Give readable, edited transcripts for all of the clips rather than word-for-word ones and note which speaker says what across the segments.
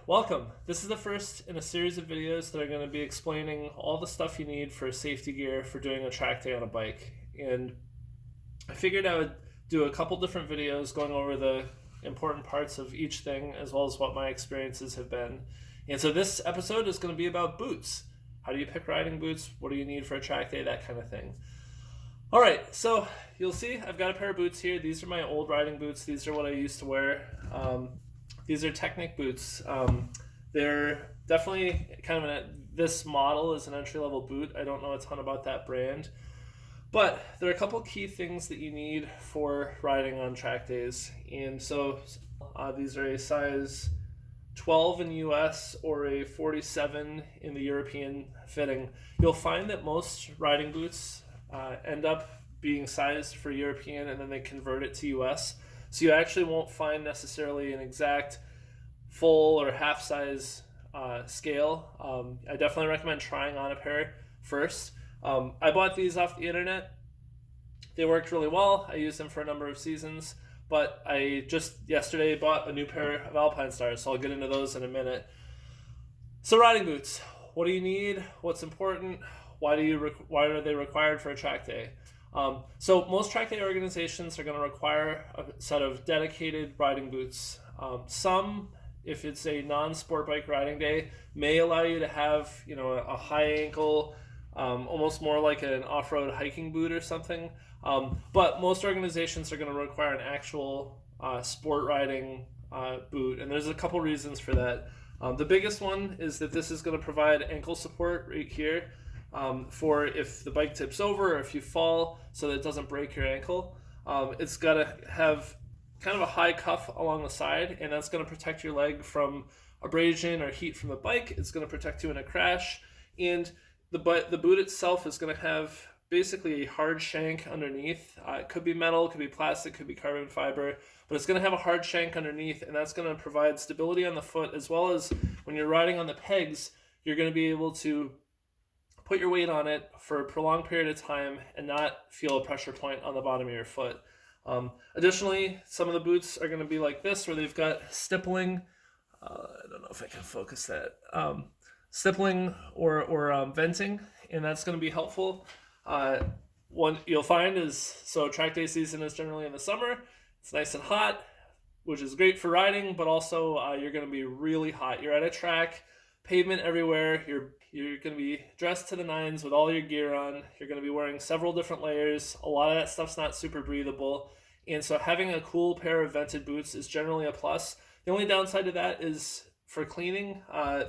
Speaker 1: welcome. This is the first in a series of videos that are going to be explaining all the stuff you need for safety gear for doing a track day on a bike. And I figured I would do a couple different videos going over the important parts of each thing as well as what my experiences have been. And so this episode is going to be about boots. How do you pick riding boots? What do you need for a track day? That kind of thing. All right, so you'll see I've got a pair of boots here. These are my old riding boots. These are what I used to wear. These are Technic boots. They're definitely kind of this model is an entry-level boot. I don't know a ton about that brand. But there are a couple key things that you need for riding on track days. And so these are a size 12 in the US or a 47 in the European fitting. You'll find that most riding boots end up being sized for European and then they convert it to US. So you actually won't find necessarily an exact full or half size scale. I definitely recommend trying on a pair first. I bought these off the internet. They worked really well. I used them for a number of seasons, but I just yesterday bought a new pair of Alpine Stars, so I'll get into those in a minute. So riding boots, what do you need? What's important? Why are they required for a track day? So most track day organizations are going to require a set of dedicated riding boots. Some, if it's a non-sport bike riding day, may allow you to have a high ankle, almost more like an off-road hiking boot or something. But most organizations are going to require an actual sport riding boot, and there's a couple reasons for that. The biggest one is that this is going to provide ankle support right here. For if the bike tips over or if you fall so that it doesn't break your ankle. It's got to have kind of a high cuff along the side, and that's going to protect your leg from abrasion or heat from the bike. It's going to protect you in a crash, and the boot itself is going to have basically a hard shank underneath. It could be metal, it could be plastic, it could be carbon fiber, but it's going to have a hard shank underneath, and that's going to provide stability on the foot, as well as when you're riding on the pegs, you're going to be able to put your weight on it for a prolonged period of time and not feel a pressure point on the bottom of your foot. Additionally, some of the boots are going to be like this, where they've got stippling. I don't know if I can focus that. Stippling or venting, and that's going to be helpful. One you'll find is, so track day season is generally in the summer. It's nice and hot, which is great for riding, but also you're going to be really hot. You're at a track, pavement everywhere. You're going to be dressed to the nines with all your gear on. You're going to be wearing several different layers. A lot of that stuff's not super breathable. And so having a cool pair of vented boots is generally a plus. The only downside to that is for cleaning.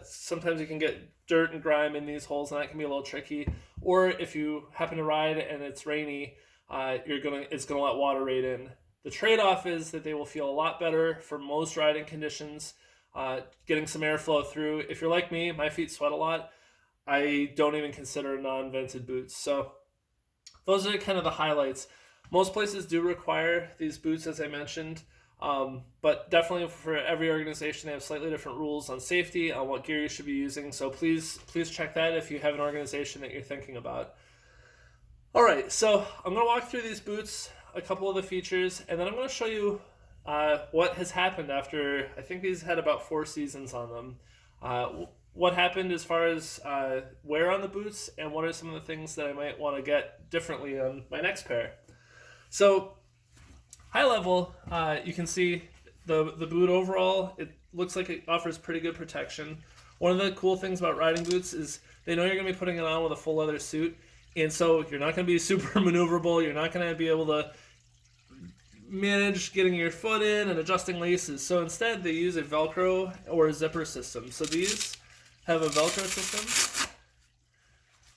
Speaker 1: Sometimes you can get dirt and grime in these holes, and that can be a little tricky. Or if you happen to ride and it's rainy, it's going to let water right in. The trade-off is that they will feel a lot better for most riding conditions, getting some airflow through. If you're like me, my feet sweat a lot. I don't even consider non-vented boots. So those are kind of the highlights. Most places do require these boots, as I mentioned, but definitely for every organization, they have slightly different rules on safety, on what gear you should be using. So please check that if you have an organization that you're thinking about. All right, so I'm going to walk through these boots, a couple of the features, and then I'm going to show you what has happened after, I think these had about 4 seasons on them. What happened as far as wear on the boots, and what are some of the things that I might want to get differently on my next pair. So high level, you can see the boot overall, it looks like it offers pretty good protection. One of the cool things about riding boots is they know you're going to be putting it on with a full leather suit, and so you're not going to be super maneuverable. You're not going to be able to manage getting your foot in and adjusting laces. So instead, they use a Velcro or a zipper system. So these have a Velcro system,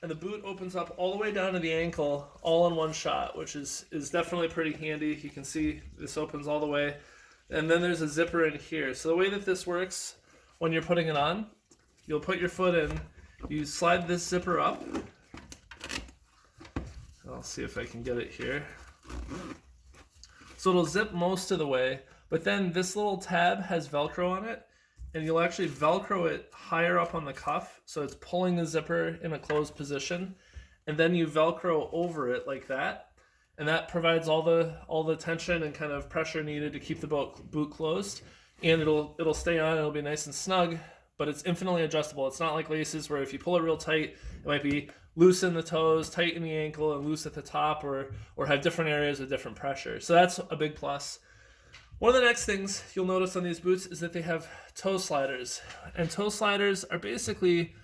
Speaker 1: and the boot opens up all the way down to the ankle all in one shot, which is definitely pretty handy. You can see this opens all the way, and then there's a zipper in here. So the way that this works, when you're putting it on, you'll put your foot in, you slide this zipper up. I'll see if I can get it here. So it'll zip most of the way, but then this little tab has Velcro on it, and you'll actually Velcro it higher up on the cuff, so it's pulling the zipper in a closed position, and then you Velcro over it like that, and that provides all the tension and kind of pressure needed to keep the boot closed. and it'll stay on. It'll be nice and snug, but it's infinitely adjustable. It's not like laces where if you pull it real tight, it might be loose in the toes, tight in the ankle, and loose at the top, or have different areas with different pressure. So that's a big plus. One of the next things you'll notice on these boots is that they have toe sliders. And toe sliders are basically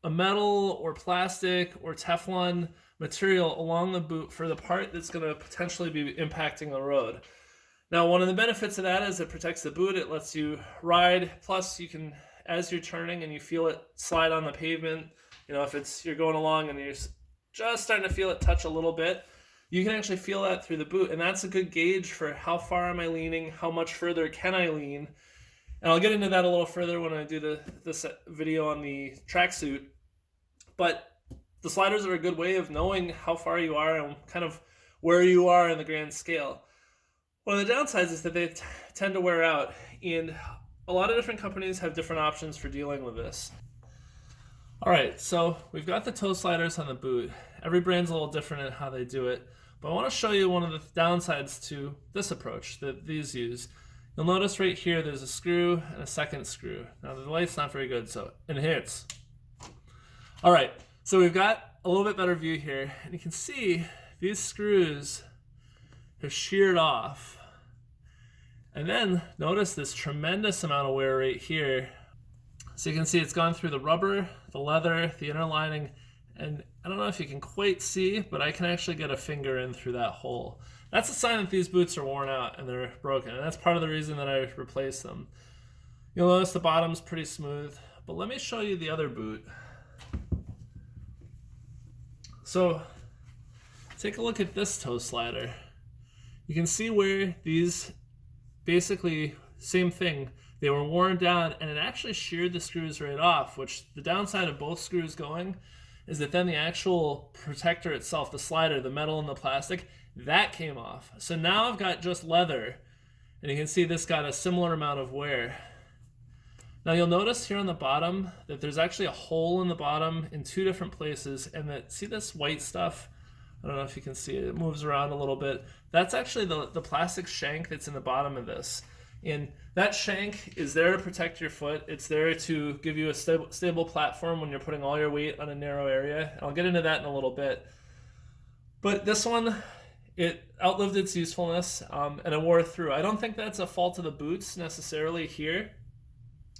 Speaker 1: a metal or plastic or Teflon material along the boot for the part that's going to potentially be impacting the road. Now, one of the benefits of that is it protects the boot. It lets you ride. Plus, you can, as you're turning and you feel it slide on the pavement, if you're going along and you're just starting to feel it touch a little bit, you can actually feel that through the boot. And that's a good gauge for how far am I leaning, how much further can I lean. And I'll get into that a little further when I do this video on the tracksuit. But the sliders are a good way of knowing how far you are and kind of where you are in the grand scale. One of the downsides is that they tend to wear out, and a lot of different companies have different options for dealing with this. All right, so we've got the toe sliders on the boot. Every brand's a little different in how they do it, but I want to show you one of the downsides to this approach that these use. You'll notice right here there's a screw and a second screw. Now the light's not very good, so it hits. All right, so we've got a little bit better view here, and you can see these screws have sheared off. And then notice this tremendous amount of wear right here. So you can see it's gone through the rubber, the leather, the inner lining, and I don't know if you can quite see, but I can actually get a finger in through that hole. That's a sign that these boots are worn out and they're broken, and that's part of the reason that I replaced them. You'll notice the bottom's pretty smooth, but let me show you the other boot. So take a look at this toe slider. You can see where these basically, same thing, they were worn down and it actually sheared the screws right off, which the downside of both screws going is that then the actual protector itself, the slider, the metal and the plastic, that came off. So now I've got just leather, and you can see this got a similar amount of wear. Now you'll notice here on the bottom that there's actually a hole in the bottom in two different places, and that, see this white stuff? I don't know if you can see it, it moves around a little bit. That's actually the plastic shank that's in the bottom of this. And that shank is there to protect your foot. It's there to give you a stable platform when you're putting all your weight on a narrow area. And I'll get into that in a little bit. But this one, it outlived its usefulness, and it wore through. I don't think that's a fault of the boots necessarily here.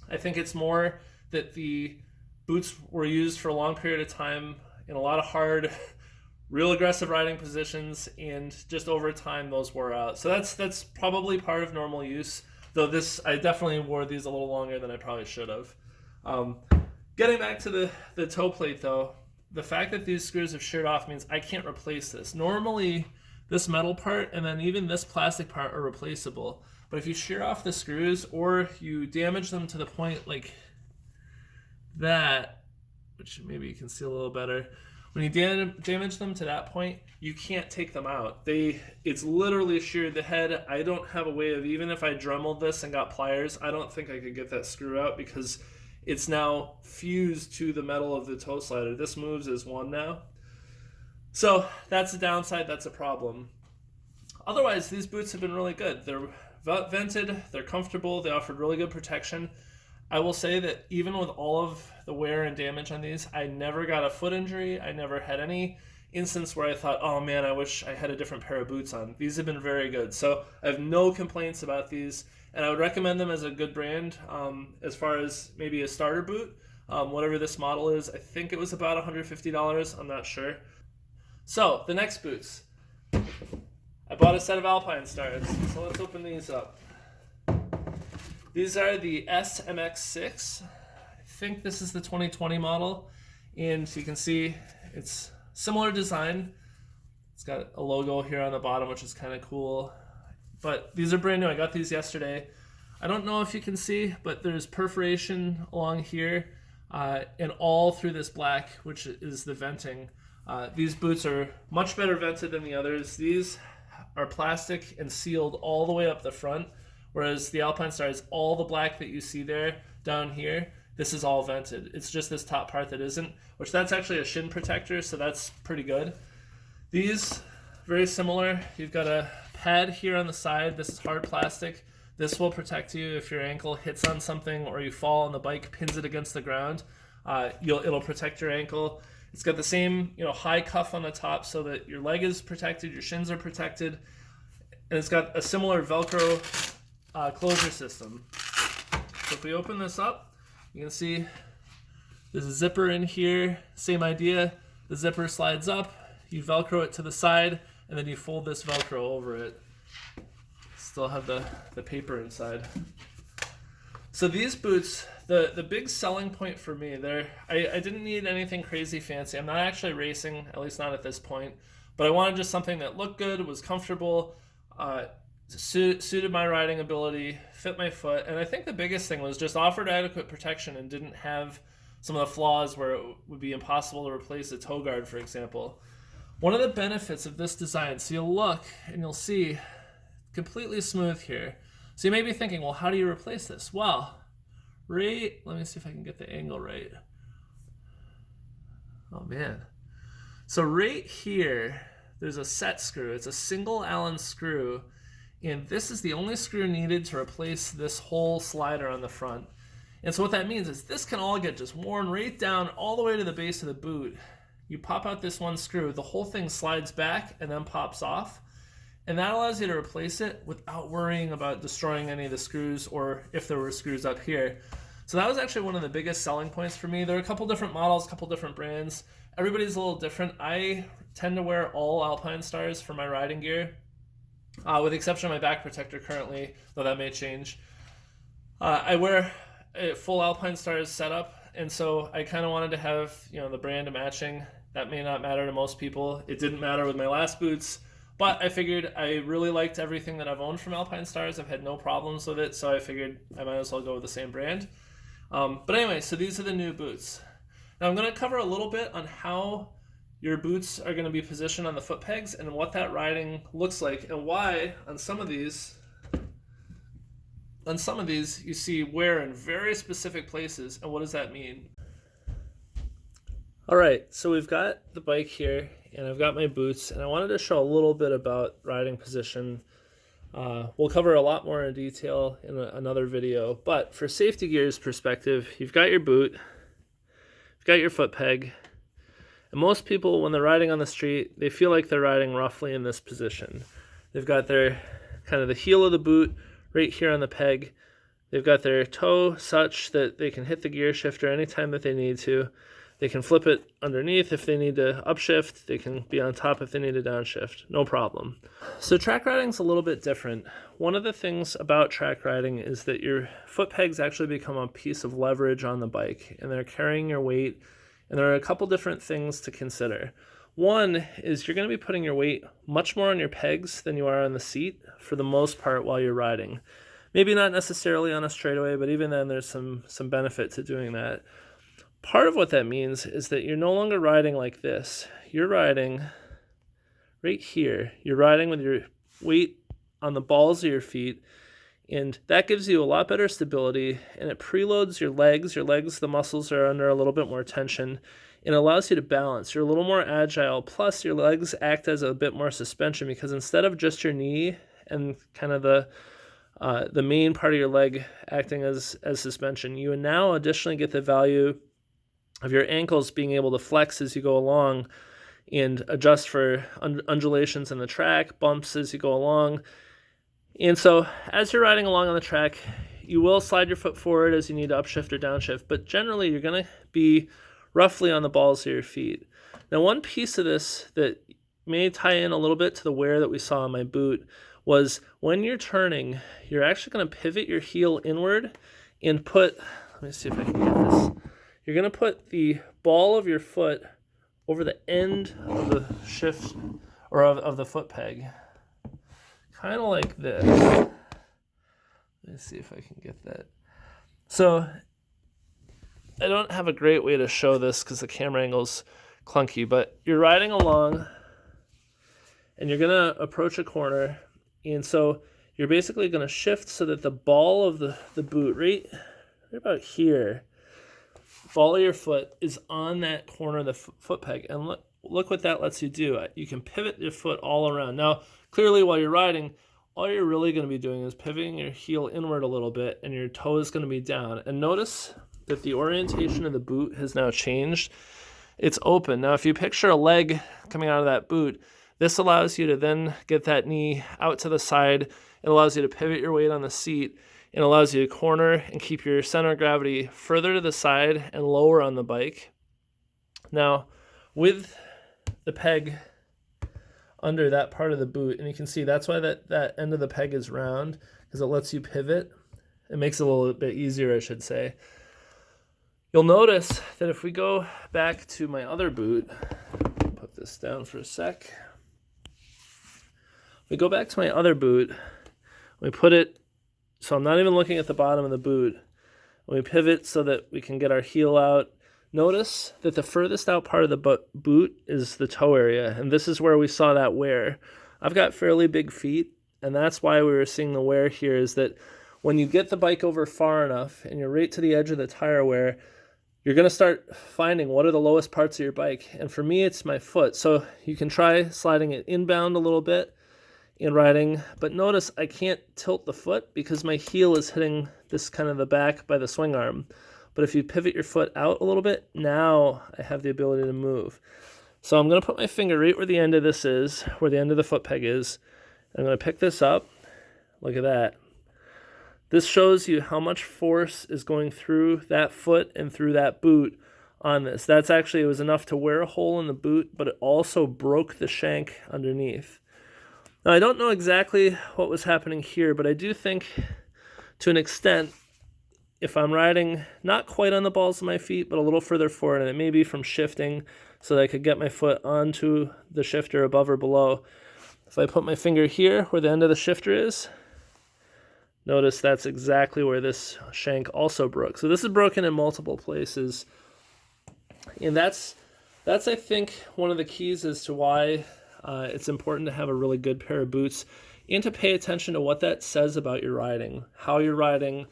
Speaker 1: I think it's more that the boots were used for a long period of time in a lot of hard, real aggressive riding positions, and just over time those wore out. So that's probably part of normal use, though I definitely wore these a little longer than I probably should have. Getting back to the toe plate though, the fact that these screws have sheared off means I can't replace this. Normally this metal part and then even this plastic part are replaceable, but if you shear off the screws or you damage them to the point like that, which maybe you can see a little better, when you damage them to that point, you can't take them out. It's literally sheared the head. I don't have a way of, even if I dremeled this and got pliers, I don't think I could get that screw out because it's now fused to the metal of the toe slider. This moves as one now. So that's a downside, that's a problem. Otherwise, these boots have been really good. They're vented, they're comfortable, they offered really good protection. I will say that even with all of the wear and damage on these, I never got a foot injury. I never had any instance where I thought, oh man, I wish I had a different pair of boots on. These have been very good. So I have no complaints about these, and I would recommend them as a good brand as far as maybe a starter boot. Whatever this model is, I think it was about $150. I'm not sure. So the next boots. I bought a set of Alpine Stars, so let's open these up. These are the SMX6. I think this is the 2020 model, and you can see it's similar design. It's got a logo here on the bottom, which is kind of cool. But these are brand new. I got these yesterday. I don't know if you can see, but there's perforation along here and all through this black, which is the venting. These boots are much better vented than the others. These are plastic and sealed all the way up the front, whereas the Alpine Star is all the black that you see there down here. This is all vented. It's just this top part that isn't, which that's actually a shin protector, so that's pretty good. These, very similar. You've got a pad here on the side. This is hard plastic. This will protect you if your ankle hits on something or you fall and the bike pins it against the ground. It'll protect your ankle. It's got the same, high cuff on the top so that your leg is protected, your shins are protected, and it's got a similar Velcro closure system. So if we open this up, you can see there's a zipper in here. Same idea. The zipper slides up, you Velcro it to the side, and then you fold this Velcro over it. Still have the paper inside. So these boots, the big selling point for me, I didn't need anything crazy fancy. I'm not actually racing, at least not at this point, but I wanted just something that looked good, was comfortable, suited my riding ability, fit my foot, and I think the biggest thing was just offered adequate protection and didn't have some of the flaws where it would be impossible to replace a toe guard, for example. One of the benefits of this design, so you'll look and you'll see completely smooth here. So you may be thinking, well, how do you replace this? Well, let me see if I can get the angle right. Oh man. So right here, there's a set screw. It's a single Allen screw, and this is the only screw needed to replace this whole slider on the front. And so what that means is this can all get just worn right down all the way to the base of the boot. You pop out this one screw, the whole thing slides back and then pops off. And that allows you to replace it without worrying about destroying any of the screws or if there were screws up here. So that was actually one of the biggest selling points for me. There are a couple different models, a couple different brands. Everybody's a little different. I tend to wear all Alpine Stars for my riding gear, with the exception of my back protector currently, though that may change. I wear a full Alpine Stars setup, and so I kind of wanted to have the brand matching. That may not matter to most people. It didn't matter with my last boots. But I figured I really liked everything that I've owned from Alpine Stars. I've had no problems with it, so I figured I might as well go with the same brand. But anyway, so these are the new boots. Now I'm going to cover a little bit on how your boots are going to be positioned on the foot pegs and what that riding looks like and why on some of these you see wear in very specific places, and what does that mean? All right, so we've got the bike here, and I've got my boots, and I wanted to show a little bit about riding position. We'll cover a lot more in detail in another video, but for safety gear's perspective, you've got your boot, you've got your foot peg, and most people, when they're riding on the street, they feel like they're riding roughly in this position. They've got their kind of the heel of the boot right here on the peg. They've got their toe such that they can hit the gear shifter anytime that they need to. They can flip it underneath if they need to upshift. They can be on top if they need to downshift. No problem. So track riding's a little bit different. One of the things about track riding is that your foot pegs actually become a piece of leverage on the bike, and they're carrying your weight, and there are a couple different things to consider. One is you're going to be putting your weight much more on your pegs than you are on the seat for the most part while you're riding. Maybe not necessarily on a straightaway, but even then there's some benefit to doing that. Part of what that means is that you're no longer riding like this. You're riding right here. You're riding with your weight on the balls of your feet, and that gives you a lot better stability, and it preloads your legs. Your legs, the muscles are under a little bit more tension, and it allows you to balance. You're a little more agile, plus your legs act as a bit more suspension because instead of just your knee and kind of the main part of your leg acting as suspension, you now additionally get the value of your ankles being able to flex as you go along and adjust for undulations in the track, bumps as you go along. And so as you're riding along on the track, you will slide your foot forward as you need to upshift or downshift, but generally you're going to be roughly on the balls of your feet. Now, one piece of this that may tie in a little bit to the wear that we saw on my boot was when you're turning, you're actually going to pivot your heel inward and let me see if I can get this. You're going to put the ball of your foot over the end of the shift or of the foot peg. Kind of like this. Let's see if I can get that. So I don't have a great way to show this because the camera angle's clunky, but you're riding along and you're going to approach a corner. And so you're basically going to shift so that the ball of the boot right about here, ball of your foot is on that corner of the foot peg. And look what that lets you do. You can pivot your foot all around. Now, clearly while you're riding, all you're really going to be doing is pivoting your heel inward a little bit, and your toe is going to be down. And notice that the orientation of the boot has now changed. It's open. Now, if you picture a leg coming out of that boot, this allows you to then get that knee out to the side. It allows you to pivot your weight on the seat. It allows you to corner and keep your center of gravity further to the side and lower on the bike. Now, with the peg under that part of the boot, and you can see that's why that end of the peg is round, because it lets you pivot. It makes it a little bit easier, I should say. You'll notice that if we go back to my other boot, put this down for a sec. We go back to my other boot, we put it, so I'm not even looking at the bottom of the boot. We pivot so that we can get our heel out. Notice that the furthest out part of the boot is the toe area, and this is where we saw that wear. I've got fairly big feet, and that's why we were seeing the wear here, is that when you get the bike over far enough and you're right to the edge of the tire wear, you're going to start finding what are the lowest parts of your bike. And for me, it's my foot. So you can try sliding it inbound a little bit in riding, but notice I can't tilt the foot because my heel is hitting this kind of the back by the swing arm. But if you pivot your foot out a little bit, now I have the ability to move. So I'm going to put my finger right where the end of this is, where the end of the foot peg is. I'm going to pick this up. Look at that. This shows you how much force is going through that foot and through that boot on this. That's actually, it was enough to wear a hole in the boot, but it also broke the shank underneath. Now, I don't know exactly what was happening here, but I do think to an extent, if I'm riding not quite on the balls of my feet, but a little further forward, and it may be from shifting so that I could get my foot onto the shifter above or below. If I put my finger here where the end of the shifter is, notice that's exactly where this shank also broke. So this is broken in multiple places. And that's I think, one of the keys as to why it's important to have a really good pair of boots and to pay attention to what that says about your riding, how you're riding,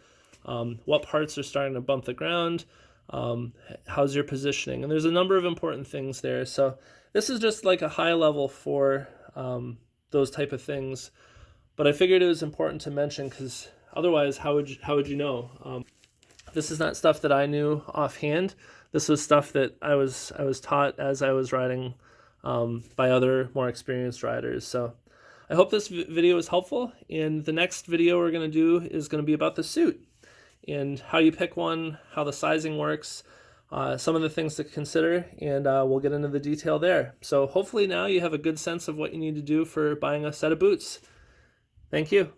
Speaker 1: what parts are starting to bump the ground, how's your positioning. And there's a number of important things there. So this is just like a high level for those type of things. But I figured it was important to mention because otherwise, how would you know? This is not stuff that I knew offhand. This was stuff that I was taught as I was riding by other more experienced riders. So I hope this video is helpful. And the next video we're going to do is going to be about the suit and how you pick one, how the sizing works, some of the things to consider, and we'll get into the detail there. So hopefully now you have a good sense of what you need to do for buying a set of boots. Thank you.